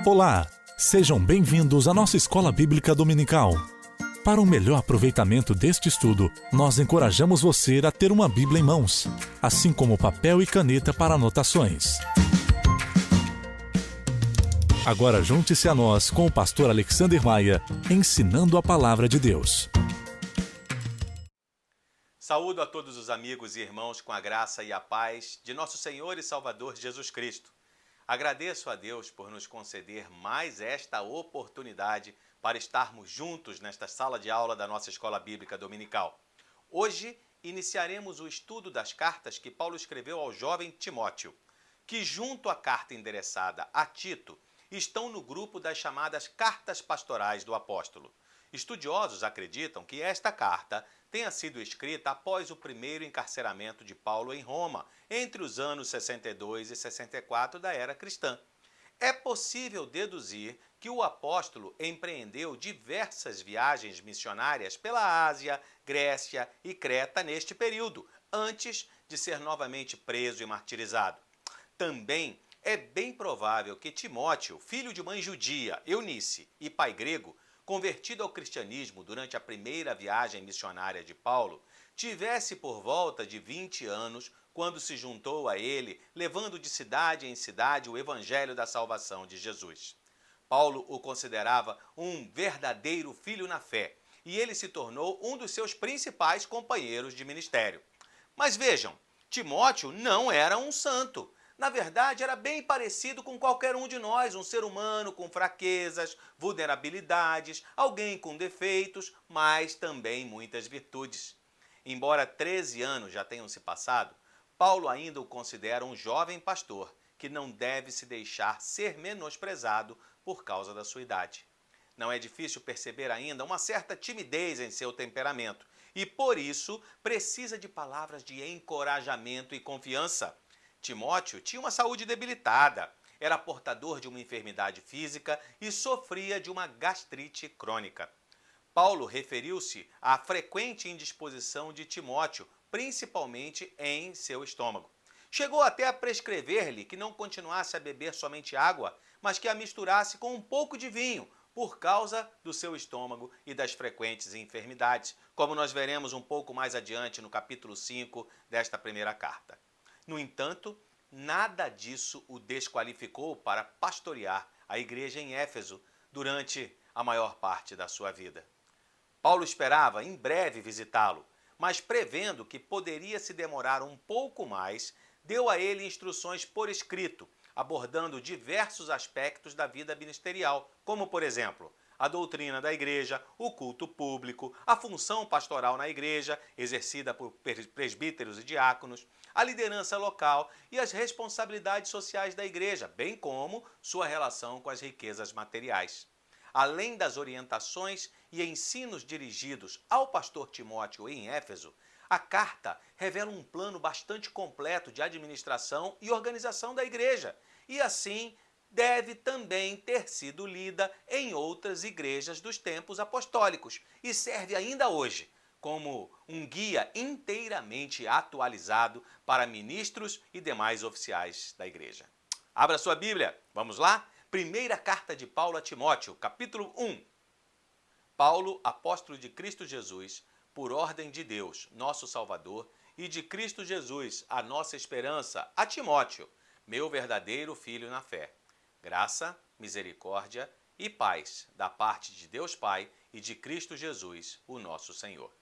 Olá, sejam bem-vindos à nossa Escola Bíblica Dominical. Para um melhor aproveitamento deste estudo, nós encorajamos você a ter uma Bíblia em mãos, assim como papel e caneta para anotações. Agora junte-se a nós com o pastor Alexander Maia, ensinando a Palavra de Deus. Saúdo a todos os amigos e irmãos com a graça e a paz de nosso Senhor e Salvador Jesus Cristo. Agradeço a Deus por nos conceder mais esta oportunidade para estarmos juntos nesta sala de aula da nossa Escola Bíblica Dominical. Hoje iniciaremos o estudo das cartas que Paulo escreveu ao jovem Timóteo, que junto à carta endereçada a Tito, estão no grupo das chamadas cartas pastorais do apóstolo. Estudiosos acreditam que esta carta tenha sido escrita após o primeiro encarceramento de Paulo em Roma, entre os anos 62 e 64 da era cristã. É possível deduzir que o apóstolo empreendeu diversas viagens missionárias pela Ásia, Grécia e Creta neste período, antes de ser novamente preso e martirizado. Também é bem provável que Timóteo, filho de mãe judia, Eunice, e pai grego, convertido ao cristianismo durante a primeira viagem missionária de Paulo, tivesse por volta de 20 anos quando se juntou a ele, levando de cidade em cidade o evangelho da salvação de Jesus. Paulo o considerava um verdadeiro filho na fé, e ele se tornou um dos seus principais companheiros de ministério. Mas vejam, Timóteo não era um santo. Na verdade, era bem parecido com qualquer um de nós, um ser humano com fraquezas, vulnerabilidades, alguém com defeitos, mas também muitas virtudes. Embora 13 anos já tenham se passado, Paulo ainda o considera um jovem pastor que não deve se deixar ser menosprezado por causa da sua idade. Não é difícil perceber ainda uma certa timidez em seu temperamento e, por isso, precisa de palavras de encorajamento e confiança. Timóteo tinha uma saúde debilitada, era portador de uma enfermidade física e sofria de uma gastrite crônica. Paulo referiu-se à frequente indisposição de Timóteo, principalmente em seu estômago. Chegou até a prescrever-lhe que não continuasse a beber somente água, mas que a misturasse com um pouco de vinho, por causa do seu estômago e das frequentes enfermidades, como nós veremos um pouco mais adiante no capítulo 5 desta primeira carta. No entanto, nada disso o desqualificou para pastorear a igreja em Éfeso durante a maior parte da sua vida. Paulo esperava em breve visitá-lo, mas prevendo que poderia se demorar um pouco mais, deu a ele instruções por escrito, abordando diversos aspectos da vida ministerial, como, por exemplo, a doutrina da igreja, o culto público, a função pastoral na igreja, exercida por presbíteros e diáconos, a liderança local e as responsabilidades sociais da igreja, bem como sua relação com as riquezas materiais. Além das orientações e ensinos dirigidos ao pastor Timóteo em Éfeso, a carta revela um plano bastante completo de administração e organização da igreja, e assim deve também ter sido lida em outras igrejas dos tempos apostólicos e serve ainda hoje como um guia inteiramente atualizado para ministros e demais oficiais da igreja. Abra sua Bíblia, vamos lá? Primeira carta de Paulo a Timóteo, capítulo 1. Paulo, apóstolo de Cristo Jesus, por ordem de Deus, nosso Salvador, e de Cristo Jesus, a nossa esperança, a Timóteo, meu verdadeiro filho na fé. Graça, misericórdia e paz da parte de Deus Pai e de Cristo Jesus, o nosso Senhor.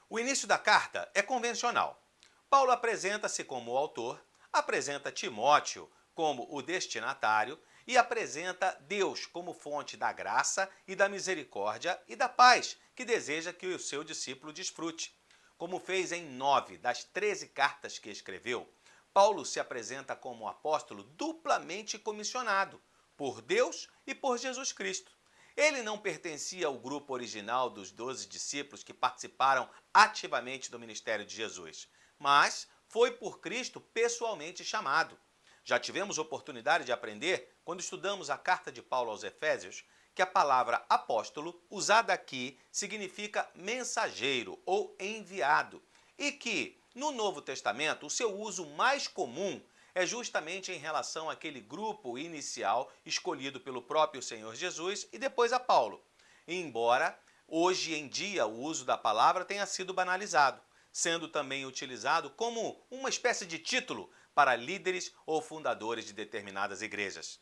O início da carta é convencional. Paulo apresenta-se como o autor, apresenta Timóteo como o destinatário e apresenta Deus como fonte da graça e da misericórdia e da paz que deseja que o seu discípulo desfrute. Como fez em 9 das 13 cartas que escreveu, Paulo se apresenta como apóstolo duplamente comissionado, por Deus e por Jesus Cristo. Ele não pertencia ao grupo original dos 12 discípulos que participaram ativamente do ministério de Jesus, mas foi por Cristo pessoalmente chamado. Já tivemos oportunidade de aprender, quando estudamos a carta de Paulo aos Efésios, que a palavra apóstolo, usada aqui, significa mensageiro ou enviado, e que, no Novo Testamento, o seu uso mais comum é justamente em relação àquele grupo inicial escolhido pelo próprio Senhor Jesus e depois a Paulo. Embora hoje em dia o uso da palavra tenha sido banalizado, sendo também utilizado como uma espécie de título para líderes ou fundadores de determinadas igrejas.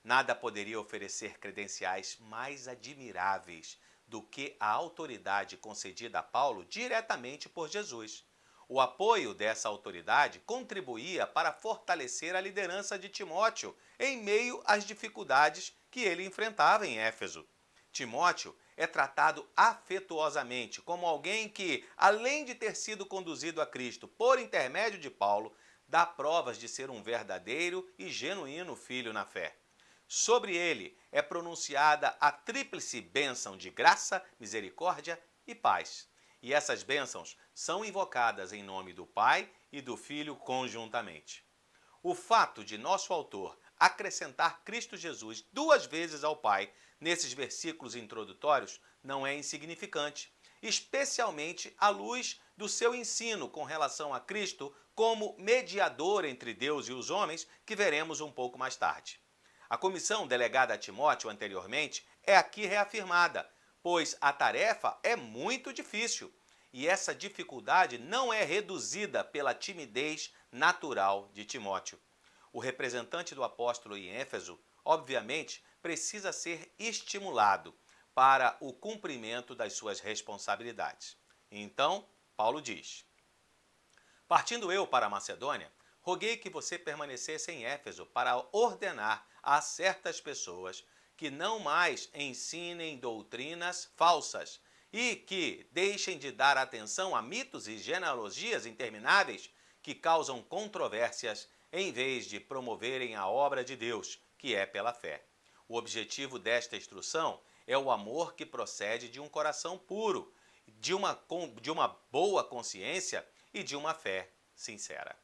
Nada poderia oferecer credenciais mais admiráveis do que a autoridade concedida a Paulo diretamente por Jesus. O apoio dessa autoridade contribuía para fortalecer a liderança de Timóteo em meio às dificuldades que ele enfrentava em Éfeso. Timóteo é tratado afetuosamente como alguém que, além de ter sido conduzido a Cristo por intermédio de Paulo, dá provas de ser um verdadeiro e genuíno filho na fé. Sobre ele é pronunciada a tríplice bênção de graça, misericórdia e paz. E essas bênçãos são invocadas em nome do Pai e do Filho conjuntamente. O fato de nosso autor acrescentar Cristo Jesus 2 vezes ao Pai nesses versículos introdutórios não é insignificante, especialmente à luz do seu ensino com relação a Cristo como mediador entre Deus e os homens, que veremos um pouco mais tarde. A comissão delegada a Timóteo anteriormente é aqui reafirmada, pois a tarefa é muito difícil e essa dificuldade não é reduzida pela timidez natural de Timóteo. O representante do apóstolo em Éfeso, obviamente, precisa ser estimulado para o cumprimento das suas responsabilidades. Então, Paulo diz: partindo eu para a Macedônia, roguei que você permanecesse em Éfeso para ordenar a certas pessoas que não mais ensinem doutrinas falsas e que deixem de dar atenção a mitos e genealogias intermináveis que causam controvérsias em vez de promoverem a obra de Deus, que é pela fé. O objetivo desta instrução é o amor que procede de um coração puro, de uma boa consciência e de uma fé sincera.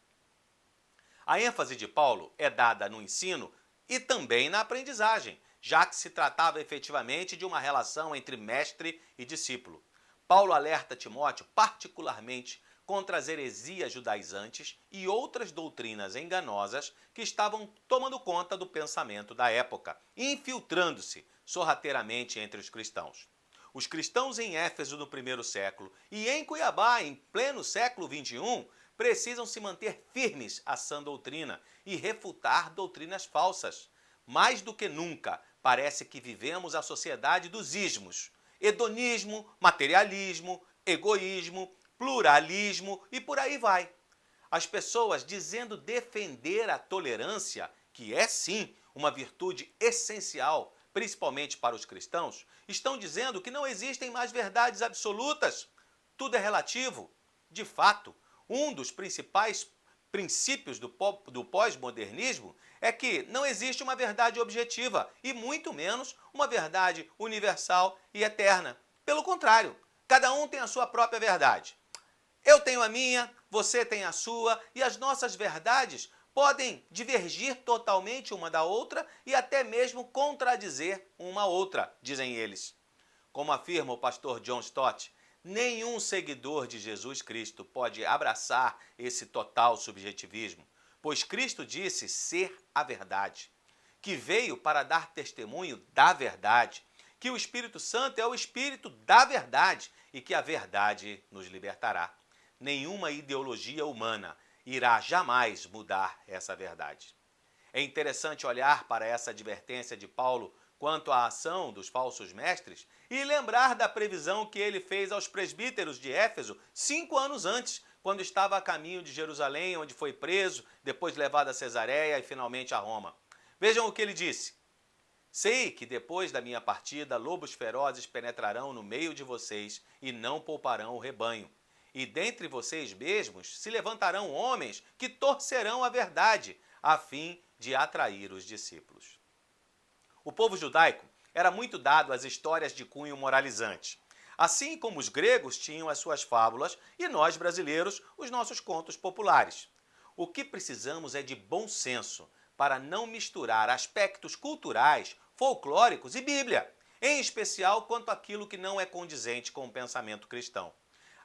A ênfase de Paulo é dada no ensino e também na aprendizagem, já que se tratava efetivamente de uma relação entre mestre e discípulo. Paulo alerta Timóteo particularmente contra as heresias judaizantes e outras doutrinas enganosas que estavam tomando conta do pensamento da época, infiltrando-se sorrateiramente entre os cristãos. Os cristãos em Éfeso no primeiro século e em Cuiabá em pleno século XXI precisam se manter firmes à sã doutrina e refutar doutrinas falsas. Mais do que nunca, parece que vivemos a sociedade dos ismos: hedonismo, materialismo, egoísmo, pluralismo e por aí vai. As pessoas dizendo defender a tolerância, que é sim uma virtude essencial, principalmente para os cristãos, estão dizendo que não existem mais verdades absolutas. Tudo é relativo. De fato, um dos principais princípios do pós-modernismo é que não existe uma verdade objetiva e muito menos uma verdade universal e eterna. Pelo contrário, cada um tem a sua própria verdade. Eu tenho a minha, você tem a sua e as nossas verdades podem divergir totalmente uma da outra e até mesmo contradizer uma a outra, dizem eles. Como afirma o pastor John Stott, nenhum seguidor de Jesus Cristo pode abraçar esse total subjetivismo, pois Cristo disse ser a verdade, que veio para dar testemunho da verdade, que o Espírito Santo é o Espírito da verdade e que a verdade nos libertará. Nenhuma ideologia humana irá jamais mudar essa verdade. É interessante olhar para essa advertência de Paulo quanto à ação dos falsos mestres e lembrar da previsão que ele fez aos presbíteros de Éfeso 5 anos antes, quando estava a caminho de Jerusalém, onde foi preso, depois levado a Cesareia e finalmente a Roma. Vejam o que ele disse: sei que depois da minha partida, lobos ferozes penetrarão no meio de vocês e não pouparão o rebanho. E dentre vocês mesmos se levantarão homens que torcerão a verdade, a fim de atrair os discípulos. O povo judaico era muito dado às histórias de cunho moralizante, assim como os gregos tinham as suas fábulas e nós, brasileiros, os nossos contos populares. O que precisamos é de bom senso para não misturar aspectos culturais, folclóricos e Bíblia, em especial quanto àquilo que não é condizente com o pensamento cristão.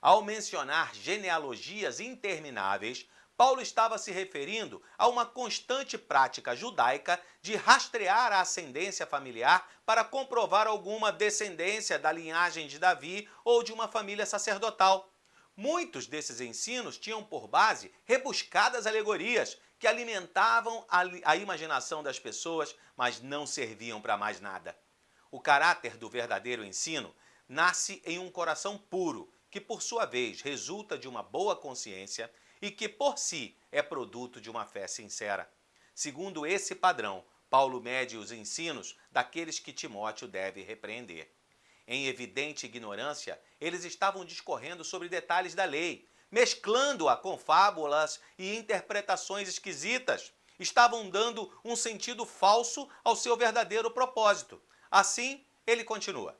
Ao mencionar genealogias intermináveis, Paulo estava se referindo a uma constante prática judaica de rastrear a ascendência familiar para comprovar alguma descendência da linhagem de Davi ou de uma família sacerdotal. Muitos desses ensinos tinham por base rebuscadas alegorias que alimentavam a imaginação das pessoas, mas não serviam para mais nada. O caráter do verdadeiro ensino nasce em um coração puro, que por sua vez resulta de uma boa consciência e que por si é produto de uma fé sincera. Segundo esse padrão, Paulo mede os ensinos daqueles que Timóteo deve repreender. Em evidente ignorância, eles estavam discorrendo sobre detalhes da lei, mesclando-a com fábulas e interpretações esquisitas. Estavam dando um sentido falso ao seu verdadeiro propósito. Assim, ele continua.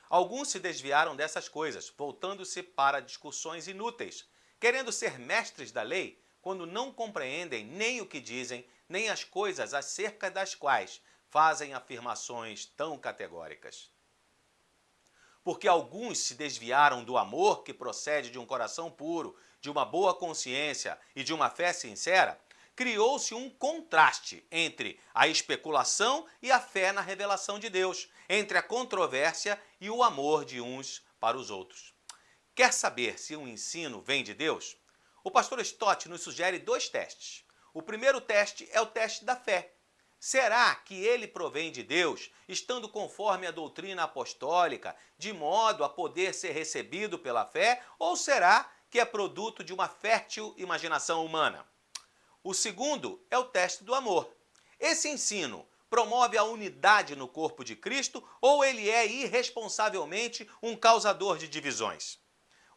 Alguns se desviaram dessas coisas, voltando-se para discussões inúteis, querendo ser mestres da lei, quando não compreendem nem o que dizem, nem as coisas acerca das quais fazem afirmações tão categóricas. Porque alguns se desviaram do amor que procede de um coração puro, de uma boa consciência e de uma fé sincera, criou-se um contraste entre a especulação e a fé na revelação de Deus, entre a controvérsia e o amor de uns para os outros. Quer saber se um ensino vem de Deus? O pastor Stott nos sugere 2 testes. O primeiro teste é o teste da fé. Será que ele provém de Deus, estando conforme a doutrina apostólica, de modo a poder ser recebido pela fé, ou será que é produto de uma fértil imaginação humana? O segundo é o teste do amor. Esse ensino promove a unidade no corpo de Cristo ou ele é irresponsavelmente um causador de divisões?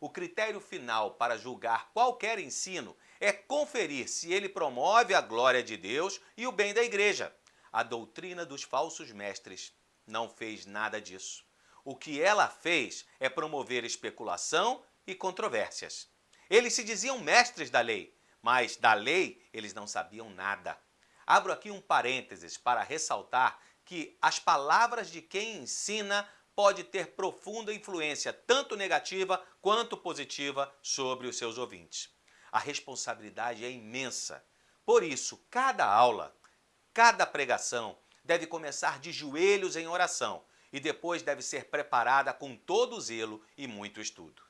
O critério final para julgar qualquer ensino é conferir se ele promove a glória de Deus e o bem da igreja. A doutrina dos falsos mestres não fez nada disso. O que ela fez é promover especulação e controvérsias. Eles se diziam mestres da lei, mas da lei eles não sabiam nada. Abro aqui um parênteses para ressaltar que as palavras de quem ensina pode ter profunda influência, tanto negativa quanto positiva, sobre os seus ouvintes. A responsabilidade é imensa. Por isso, cada aula, cada pregação deve começar de joelhos em oração e depois deve ser preparada com todo zelo e muito estudo.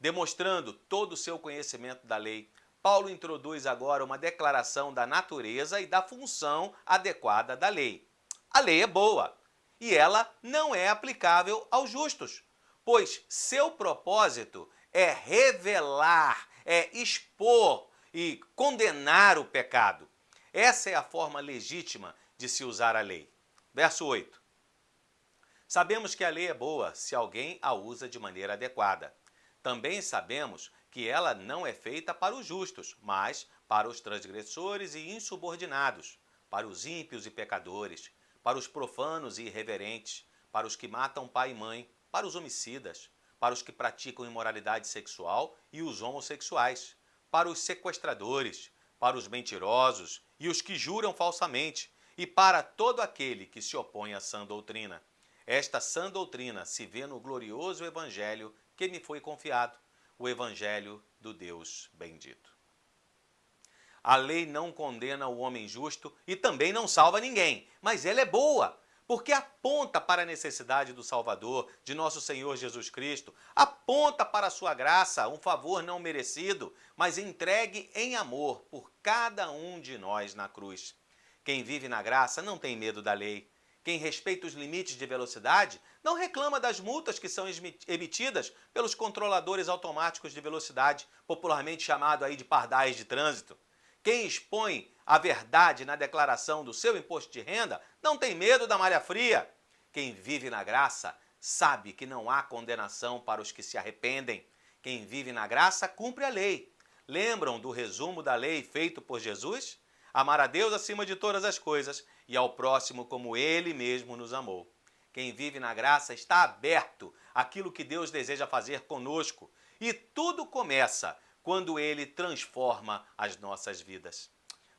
Demonstrando todo o seu conhecimento da lei, Paulo introduz agora uma declaração da natureza e da função adequada da lei. A lei é boa e ela não é aplicável aos justos, pois seu propósito é revelar, é expor e condenar o pecado. Essa é a forma legítima de se usar a lei. Verso 8. Sabemos que a lei é boa se alguém a usa de maneira adequada. Também sabemos que ela não é feita para os justos, mas para os transgressores e insubordinados, para os ímpios e pecadores, para os profanos e irreverentes, para os que matam pai e mãe, para os homicidas, para os que praticam imoralidade sexual e os homossexuais, para os sequestradores, para os mentirosos e os que juram falsamente, e para todo aquele que se opõe à sã doutrina. Esta sã doutrina se vê no glorioso evangelho que me foi confiado, o evangelho do Deus bendito. A lei não condena o homem justo e também não salva ninguém, mas ela é boa, porque aponta para a necessidade do Salvador, de nosso Senhor Jesus Cristo, aponta para a sua graça, um favor não merecido, mas entregue em amor por cada um de nós na cruz. Quem vive na graça não tem medo da lei. Quem respeita os limites de velocidade não reclama das multas que são emitidas pelos controladores automáticos de velocidade, popularmente chamado aí de pardais de trânsito. Quem expõe a verdade na declaração do seu imposto de renda não tem medo da malha fria. Quem vive na graça sabe que não há condenação para os que se arrependem. Quem vive na graça cumpre a lei. Lembram do resumo da lei feito por Jesus? Amar a Deus acima de todas as coisas e ao próximo como Ele mesmo nos amou. Quem vive na graça está aberto àquilo que Deus deseja fazer conosco. E tudo começa quando Ele transforma as nossas vidas.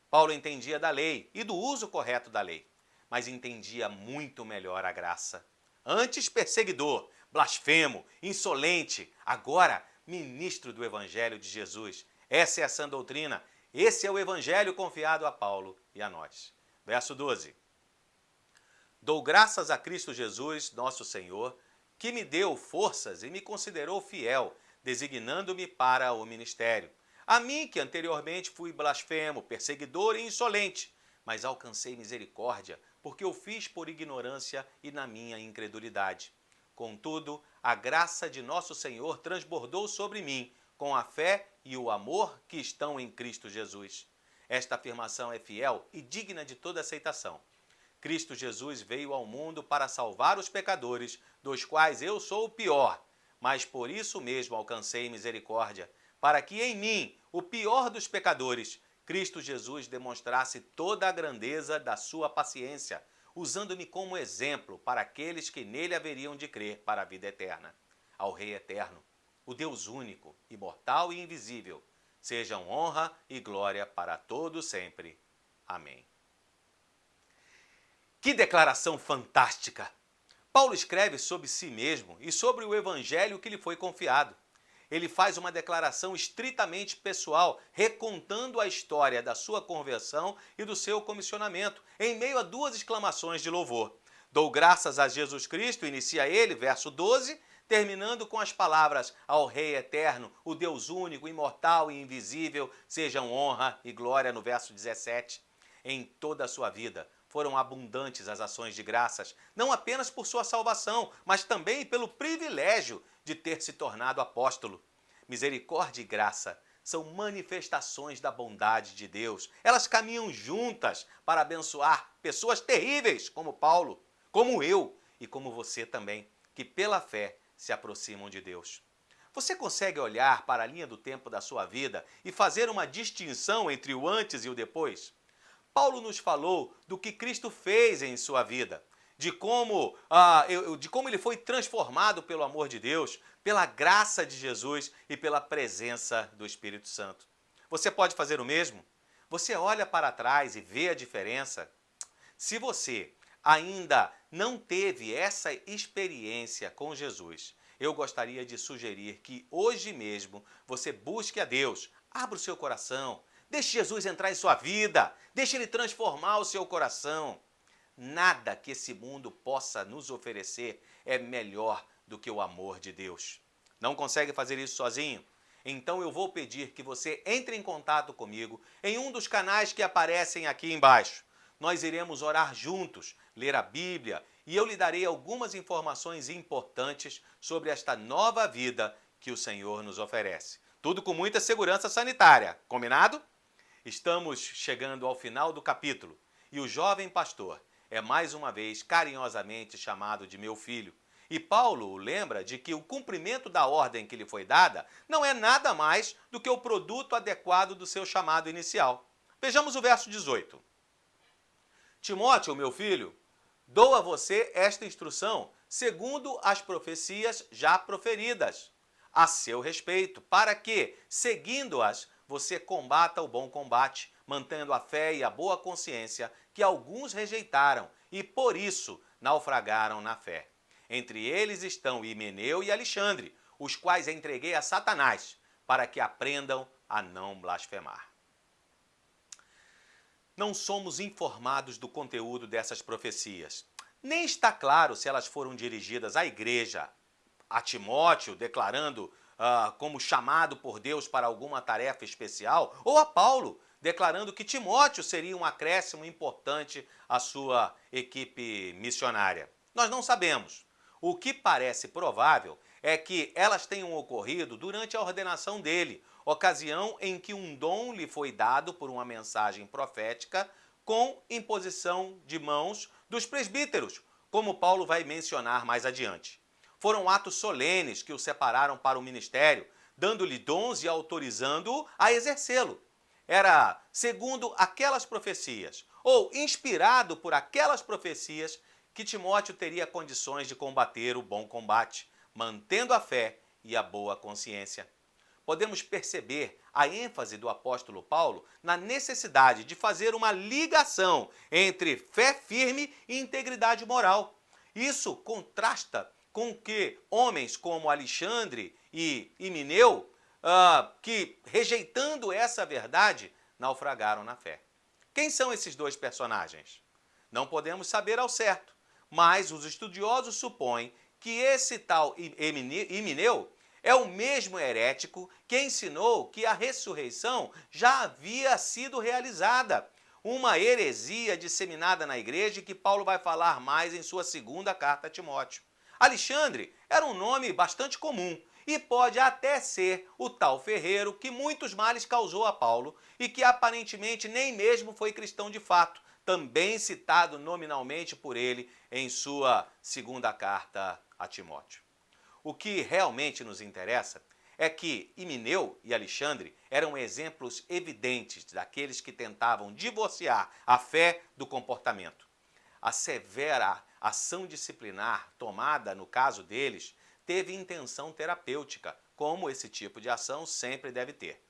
Paulo entendia da lei e do uso correto da lei, mas entendia muito melhor a graça. Antes perseguidor, blasfemo, insolente, agora ministro do Evangelho de Jesus. Essa é a sã doutrina. Esse é o evangelho confiado a Paulo e a nós. Verso 12. Dou graças a Cristo Jesus, nosso Senhor, que me deu forças e me considerou fiel, designando-me para o ministério. A mim, que anteriormente fui blasfemo, perseguidor e insolente, mas alcancei misericórdia, porque o fiz por ignorância e na minha incredulidade. Contudo, a graça de nosso Senhor transbordou sobre mim, com a fé e o amor que estão em Cristo Jesus. Esta afirmação é fiel e digna de toda aceitação. Cristo Jesus veio ao mundo para salvar os pecadores, dos quais eu sou o pior, mas por isso mesmo alcancei misericórdia, para que em mim, o pior dos pecadores, Cristo Jesus demonstrasse toda a grandeza da sua paciência, usando-me como exemplo para aqueles que nele haveriam de crer para a vida eterna. Ao Rei eterno, o Deus único, imortal e invisível, sejam honra e glória para todos sempre. Amém. Que declaração fantástica! Paulo escreve sobre si mesmo e sobre o evangelho que lhe foi confiado. Ele faz uma declaração estritamente pessoal, recontando a história da sua conversão e do seu comissionamento, em meio a duas exclamações de louvor. Dou graças a Jesus Cristo, inicia ele, verso 12, terminando com as palavras: ao Rei eterno, o Deus único, imortal e invisível, sejam honra e glória, no verso 17. Em toda a sua vida, foram abundantes as ações de graças, não apenas por sua salvação, mas também pelo privilégio de ter se tornado apóstolo. Misericórdia e graça são manifestações da bondade de Deus. Elas caminham juntas para abençoar pessoas terríveis como Paulo, como eu e como você também, que pela fé se aproximam de Deus. Você consegue olhar para a linha do tempo da sua vida e fazer uma distinção entre o antes e o depois? Paulo nos falou do que Cristo fez em sua vida, de como ele foi transformado pelo amor de Deus, pela graça de Jesus e pela presença do Espírito Santo. Você pode fazer o mesmo? Você olha para trás e vê a diferença? Se você ainda não teve essa experiência com Jesus, eu gostaria de sugerir que hoje mesmo você busque a Deus, abra o seu coração, deixe Jesus entrar em sua vida, deixe Ele transformar o seu coração. Nada que esse mundo possa nos oferecer é melhor do que o amor de Deus. Não consegue fazer isso sozinho? Então eu vou pedir que você entre em contato comigo em um dos canais que aparecem aqui embaixo. Nós iremos orar juntos, ler a Bíblia e eu lhe darei algumas informações importantes sobre esta nova vida que o Senhor nos oferece. Tudo com muita segurança sanitária, combinado? Estamos chegando ao final do capítulo e o jovem pastor é mais uma vez carinhosamente chamado de meu filho. E Paulo lembra de que o cumprimento da ordem que lhe foi dada não é nada mais do que o produto adequado do seu chamado inicial. Vejamos o verso 18. Timóteo, meu filho, dou a você esta instrução segundo as profecias já proferidas a seu respeito, para que, seguindo-as, você combata o bom combate, mantendo a fé e a boa consciência que alguns rejeitaram e, por isso, naufragaram na fé. Entre eles estão Himeneu e Alexandre, os quais entreguei a Satanás, para que aprendam a não blasfemar. Não somos informados do conteúdo dessas profecias. Nem está claro se elas foram dirigidas à igreja, a Timóteo, declarando como chamado por Deus para alguma tarefa especial, ou a Paulo, declarando que Timóteo seria um acréscimo importante à sua equipe missionária. Nós não sabemos. O que parece provável é que elas tenham ocorrido durante a ordenação dele, ocasião em que um dom lhe foi dado por uma mensagem profética com imposição de mãos dos presbíteros, como Paulo vai mencionar mais adiante. Foram atos solenes que o separaram para o ministério, dando-lhe dons e autorizando-o a exercê-lo. Era segundo aquelas profecias, ou inspirado por aquelas profecias, que Timóteo teria condições de combater o bom combate, mantendo a fé e a boa consciência. Podemos perceber a ênfase do apóstolo Paulo na necessidade de fazer uma ligação entre fé firme e integridade moral. Isso contrasta com que homens como Alexandre e Himeneu que, rejeitando essa verdade, naufragaram na fé. Quem são esses dois personagens? Não podemos saber ao certo, mas os estudiosos supõem que esse tal Himeneu é o mesmo herético que ensinou que a ressurreição já havia sido realizada. Uma heresia disseminada na igreja que Paulo vai falar mais em sua segunda carta a Timóteo. Alexandre era um nome bastante comum e pode até ser o tal ferreiro que muitos males causou a Paulo e que aparentemente nem mesmo foi cristão de fato, também citado nominalmente por ele em sua segunda carta a Timóteo. O que realmente nos interessa é que Himeneu e Alexandre eram exemplos evidentes daqueles que tentavam divorciar a fé do comportamento. A severa ação disciplinar tomada no caso deles teve intenção terapêutica, como esse tipo de ação sempre deve ter.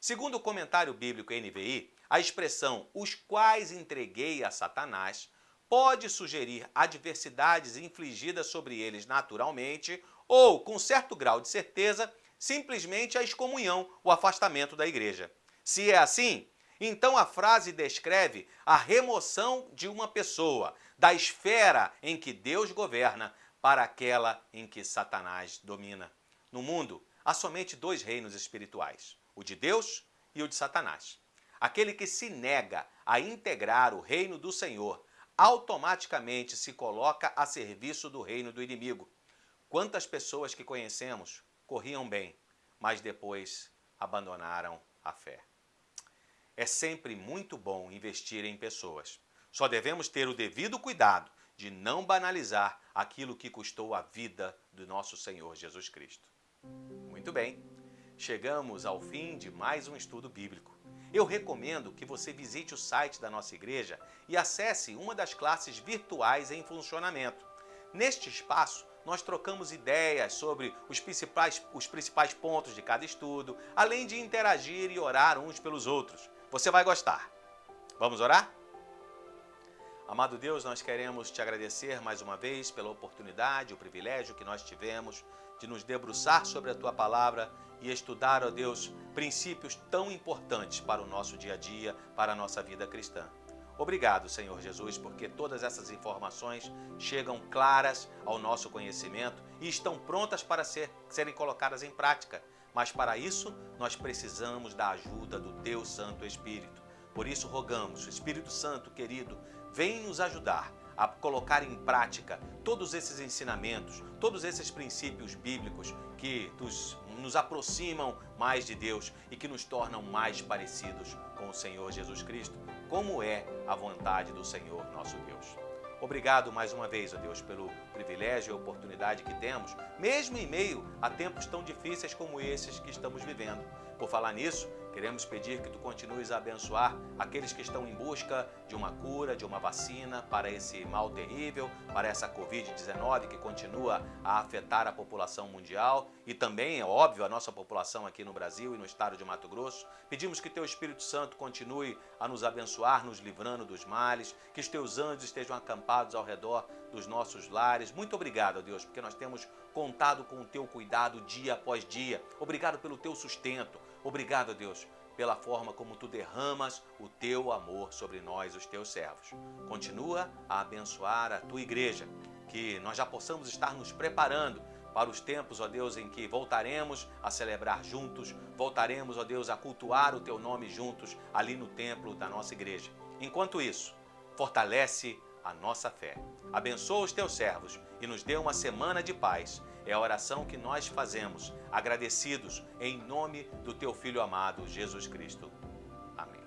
Segundo o comentário bíblico NVI, a expressão "os quais entreguei a Satanás" pode sugerir adversidades infligidas sobre eles naturalmente ou, com certo grau de certeza, simplesmente a excomunhão, o afastamento da igreja. Se é assim, então a frase descreve a remoção de uma pessoa da esfera em que Deus governa para aquela em que Satanás domina. No mundo, há somente dois reinos espirituais, o de Deus e o de Satanás. Aquele que se nega a integrar o reino do Senhor automaticamente se coloca a serviço do reino do inimigo. Quantas pessoas que conhecemos corriam bem, mas depois abandonaram a fé. É sempre muito bom investir em pessoas. Só devemos ter o devido cuidado de não banalizar aquilo que custou a vida do nosso Senhor Jesus Cristo. Muito bem, chegamos ao fim de mais um estudo bíblico. Eu recomendo que você visite o site da nossa igreja e acesse uma das classes virtuais em funcionamento. Neste espaço, nós trocamos ideias sobre os principais pontos de cada estudo, além de interagir e orar uns pelos outros. Você vai gostar. Vamos orar? Amado Deus, nós queremos te agradecer mais uma vez pela oportunidade, o privilégio que nós tivemos de nos debruçar sobre a Tua Palavra e estudar, ó Deus, princípios tão importantes para o nosso dia a dia, para a nossa vida cristã. Obrigado, Senhor Jesus, porque todas essas informações chegam claras ao nosso conhecimento e estão prontas para serem colocadas em prática. Mas para isso, nós precisamos da ajuda do Teu Santo Espírito. Por isso, rogamos, Espírito Santo querido, vem nos ajudar a colocar em prática todos esses ensinamentos, todos esses princípios bíblicos que nos aproximam mais de Deus e que nos tornam mais parecidos com o Senhor Jesus Cristo, como é a vontade do Senhor nosso Deus. Obrigado mais uma vez, ó Deus, pelo privilégio e oportunidade que temos, mesmo em meio a tempos tão difíceis como esses que estamos vivendo. Por falar nisso, queremos pedir que Tu continues a abençoar aqueles que estão em busca de uma cura, de uma vacina para esse mal terrível, para essa Covid-19 que continua a afetar a população mundial e também, é óbvio, a nossa população aqui no Brasil e no estado de Mato Grosso. Pedimos que Teu Espírito Santo continue a nos abençoar, nos livrando dos males, que os Teus anjos estejam acampados ao redor dos nossos lares. Muito obrigado, Deus, porque nós temos contado com o Teu cuidado dia após dia. Obrigado pelo Teu sustento. Obrigado, Deus, pela forma como Tu derramas o Teu amor sobre nós, os Teus servos. Continua a abençoar a Tua igreja, que nós já possamos estar nos preparando para os tempos, ó Deus, em que voltaremos a celebrar juntos, voltaremos, ó Deus, a cultuar o Teu nome juntos ali no templo da nossa igreja. Enquanto isso, fortalece a nossa fé. Abençoa os Teus servos e nos dê uma semana de paz. É a oração que nós fazemos, agradecidos em nome do Teu Filho amado, Jesus Cristo. Amém.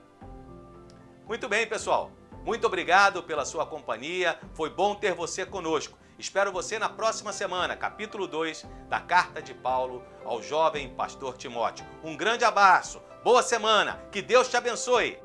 Muito bem, pessoal. Muito obrigado pela sua companhia. Foi bom ter você conosco. Espero você na próxima semana, capítulo 2 da Carta de Paulo ao jovem pastor Timóteo. Um grande abraço, boa semana, que Deus te abençoe.